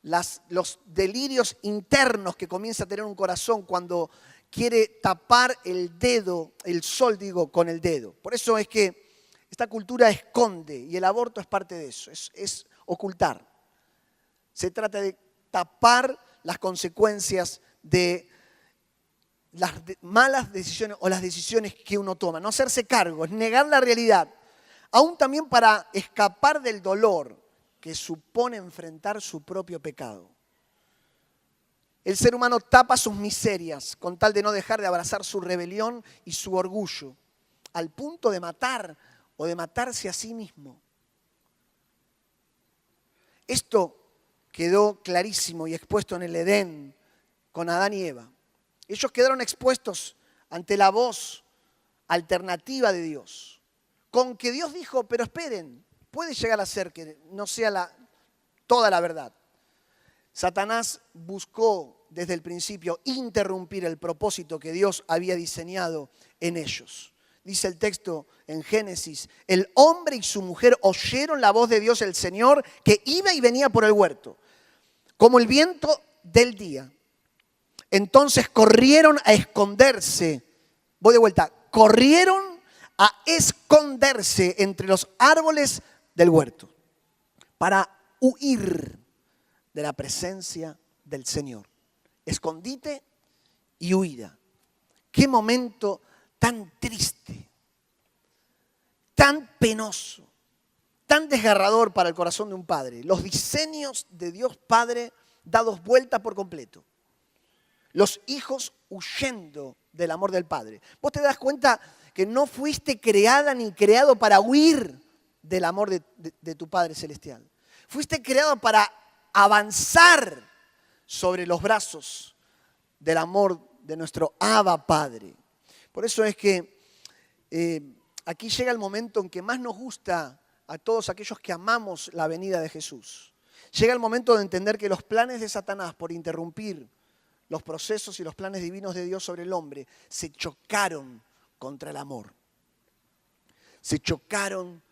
los delirios internos que comienza a tener un corazón cuando quiere tapar el sol con el dedo. Por eso es que esta cultura esconde y el aborto es parte de eso, es ocultar. Se trata de tapar las consecuencias de las malas decisiones o las decisiones que uno toma, no hacerse cargo, es negar la realidad, aún también para escapar del dolor que supone enfrentar su propio pecado. El ser humano tapa sus miserias con tal de no dejar de abrazar su rebelión y su orgullo, al punto de matar o de matarse a sí mismo. Esto quedó clarísimo y expuesto en el Edén con Adán y Eva. Ellos quedaron expuestos ante la voz alternativa de Dios, con que Dios dijo: pero esperen, puede llegar a ser que no sea toda la verdad. Satanás buscó desde el principio interrumpir el propósito que Dios había diseñado en ellos. Dice el texto en Génesis, el hombre y su mujer oyeron la voz de Dios el Señor que iba y venía por el huerto, como el viento del día. Entonces corrieron a esconderse. Voy de vuelta. Corrieron a esconderse entre los árboles del huerto para huir de la presencia del Señor. Escondite y huida. Qué momento tan triste, tan penoso, tan desgarrador para el corazón de un padre. Los diseños de Dios Padre dados vuelta por completo. Los hijos huyendo del amor del Padre. Vos te das cuenta que no fuiste creada ni creado para huir del amor de tu Padre Celestial. Fuiste creado para avanzar sobre los brazos del amor de nuestro Abba Padre. Por eso es que aquí llega el momento en que más nos gusta a todos aquellos que amamos la venida de Jesús. Llega el momento de entender que los planes de Satanás por interrumpir los procesos y los planes divinos de Dios sobre el hombre se chocaron contra el amor. Se chocaron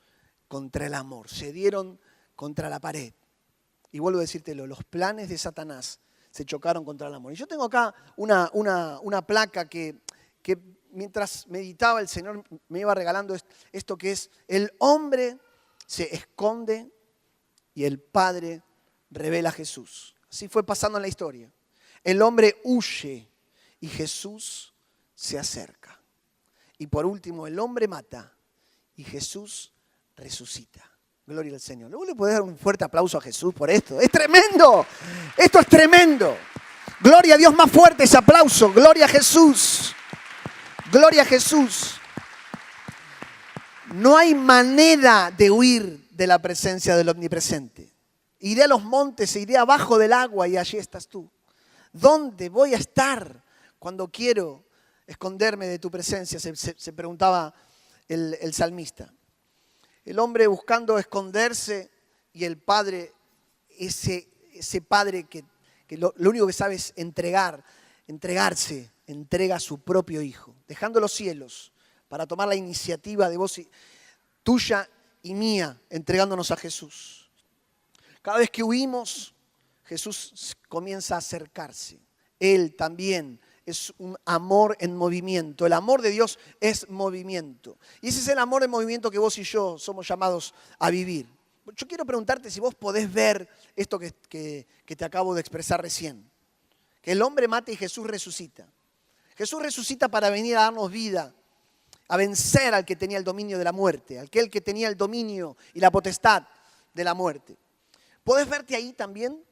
contra el amor, se dieron contra la pared. Y vuelvo a decírtelo, los planes de Satanás se chocaron contra el amor. Y yo tengo acá una placa que mientras meditaba el Señor me iba regalando esto que es: el hombre se esconde y el Padre revela a Jesús. Así fue pasando en la historia. El hombre huye y Jesús se acerca. Y por último, el hombre mata y Jesús resucita. Gloria al Señor. Luego le podés dar un fuerte aplauso a Jesús por esto. ¡Es tremendo! Esto es tremendo. Gloria a Dios, más fuerte ese aplauso. Gloria a Jesús. Gloria a Jesús. No hay manera de huir de la presencia del Omnipresente. Iré a los montes, iré abajo del agua y allí estás tú. ¿Dónde voy a estar cuando quiero esconderme de tu presencia? Se preguntaba el salmista. El hombre buscando esconderse y el padre, ese padre que lo único que sabe es entregarse, entrega a su propio hijo, dejando los cielos para tomar la iniciativa de vos, tuya y mía, entregándonos a Jesús. Cada vez que huimos, Jesús comienza a acercarse. Él también es un amor en movimiento. El amor de Dios es movimiento. Y ese es el amor en movimiento que vos y yo somos llamados a vivir. Yo quiero preguntarte si vos podés ver esto que te acabo de expresar recién. Que el hombre mata y Jesús resucita. Jesús resucita para venir a darnos vida, a vencer al que tenía el dominio de la muerte, aquel que tenía el dominio y la potestad de la muerte. ¿Podés verte ahí también?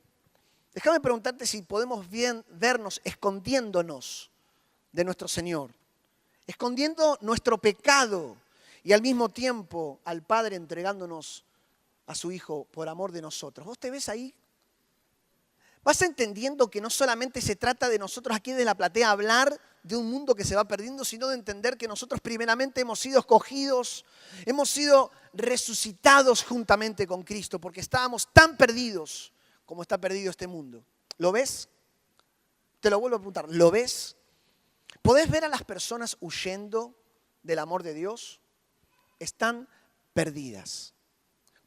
Déjame preguntarte si podemos vernos escondiéndonos de nuestro Señor, escondiendo nuestro pecado y al mismo tiempo al Padre entregándonos a su Hijo por amor de nosotros. ¿Vos te ves ahí? ¿Vas entendiendo que no solamente se trata de nosotros aquí de La Platea hablar de un mundo que se va perdiendo, sino de entender que nosotros primeramente hemos sido escogidos, hemos sido resucitados juntamente con Cristo, porque estábamos tan perdidos como está perdido este mundo? ¿Lo ves? Te lo vuelvo a preguntar, ¿lo ves? ¿Podés ver a las personas huyendo del amor de Dios? Están perdidas,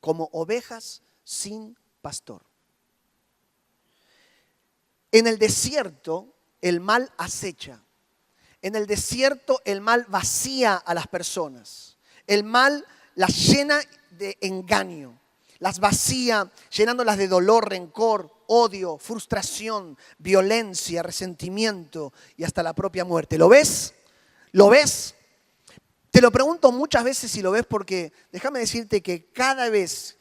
como ovejas sin pastor. En el desierto el mal acecha. En el desierto el mal vacía a las personas. El mal las llena de engaño. Las vacía llenándolas de dolor, rencor, odio, frustración, violencia, resentimiento y hasta la propia muerte. ¿Lo ves? ¿Lo ves? Te lo pregunto muchas veces si lo ves, porque déjame decirte que cada vez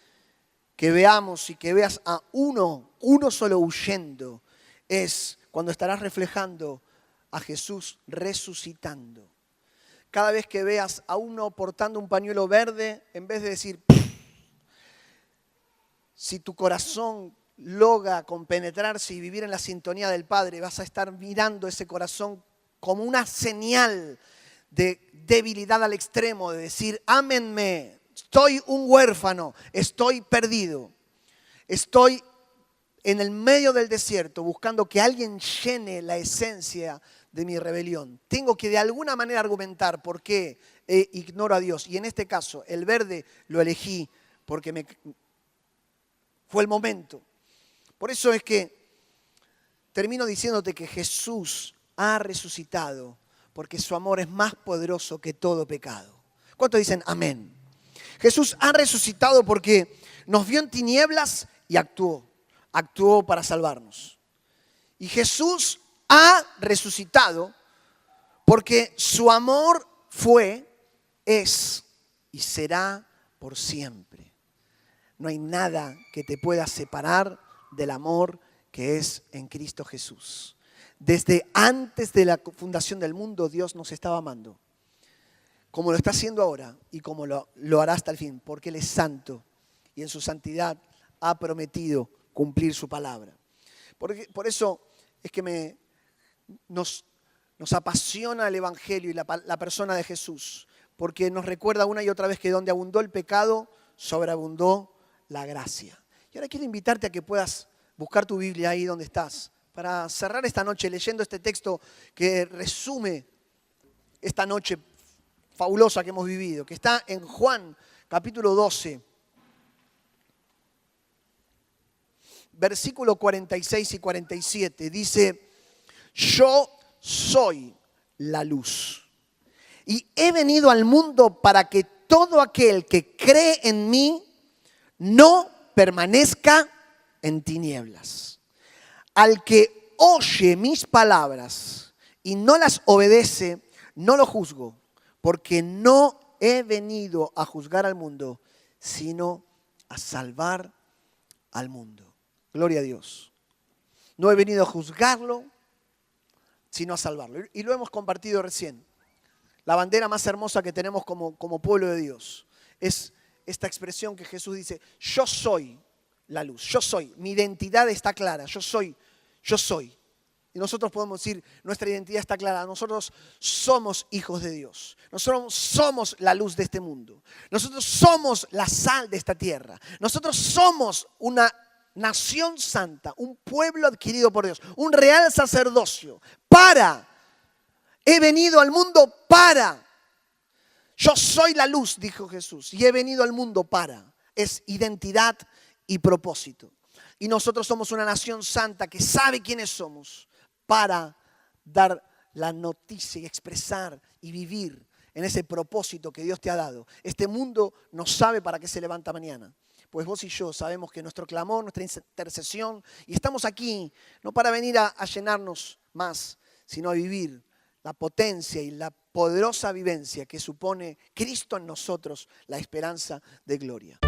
que veamos y que veas a uno solo huyendo, es cuando estarás reflejando a Jesús resucitando. Cada vez que veas a uno portando un pañuelo verde, en vez de decir, si tu corazón logra compenetrarse y vivir en la sintonía del Padre, vas a estar mirando ese corazón como una señal de debilidad al extremo, de decir, ámenme, Estoy un huérfano, estoy perdido. Estoy en el medio del desierto buscando que alguien llene la esencia de mi rebelión. Tengo que de alguna manera argumentar por qué ignoro a Dios. Y en este caso, el verde lo elegí porque fue el momento. Por eso es que termino diciéndote que Jesús ha resucitado porque su amor es más poderoso que todo pecado. ¿Cuántos dicen amén? Jesús ha resucitado porque nos vio en tinieblas y actuó para salvarnos. Y Jesús ha resucitado porque su amor fue, es y será por siempre. No hay nada que te pueda separar del amor que es en Cristo Jesús. Desde antes de la fundación del mundo, Dios nos estaba amando, como lo está haciendo ahora y como lo hará hasta el fin, porque Él es santo y en su santidad ha prometido cumplir su palabra. Por eso es que nos apasiona el Evangelio y la persona de Jesús, porque nos recuerda una y otra vez que donde abundó el pecado, sobreabundó la gracia. Y ahora quiero invitarte a que puedas buscar tu Biblia ahí donde estás, para cerrar esta noche leyendo este texto que resume esta noche fabulosa que hemos vivido, que está en Juan capítulo 12, versículo 46 y 47. Dice: yo soy la luz y he venido al mundo para que todo aquel que cree en mí no permanezca en tinieblas. Al que oye mis palabras y no las obedece, no lo juzgo, porque no he venido a juzgar al mundo, sino a salvar al mundo. Gloria a Dios. No he venido a juzgarlo, sino a salvarlo. Y lo hemos compartido recién. La bandera más hermosa que tenemos como pueblo de Dios es esta expresión que Jesús dice: yo soy la luz, yo soy, mi identidad está clara, yo soy. Y nosotros podemos decir, nuestra identidad está clara, nosotros somos hijos de Dios, nosotros somos la luz de este mundo, nosotros somos la sal de esta tierra, nosotros somos una nación santa, un pueblo adquirido por Dios, un real sacerdocio, he venido al mundo para. Yo soy la luz, dijo Jesús, y he venido al mundo para. Es identidad y propósito. Y nosotros somos una nación santa que sabe quiénes somos para dar la noticia y expresar y vivir en ese propósito que Dios te ha dado. Este mundo no sabe para qué se levanta mañana. Pues vos y yo sabemos que nuestro clamor, nuestra intercesión, y estamos aquí no para venir a llenarnos más, sino a vivir la potencia y la poderosa vivencia que supone Cristo en nosotros, la esperanza de gloria.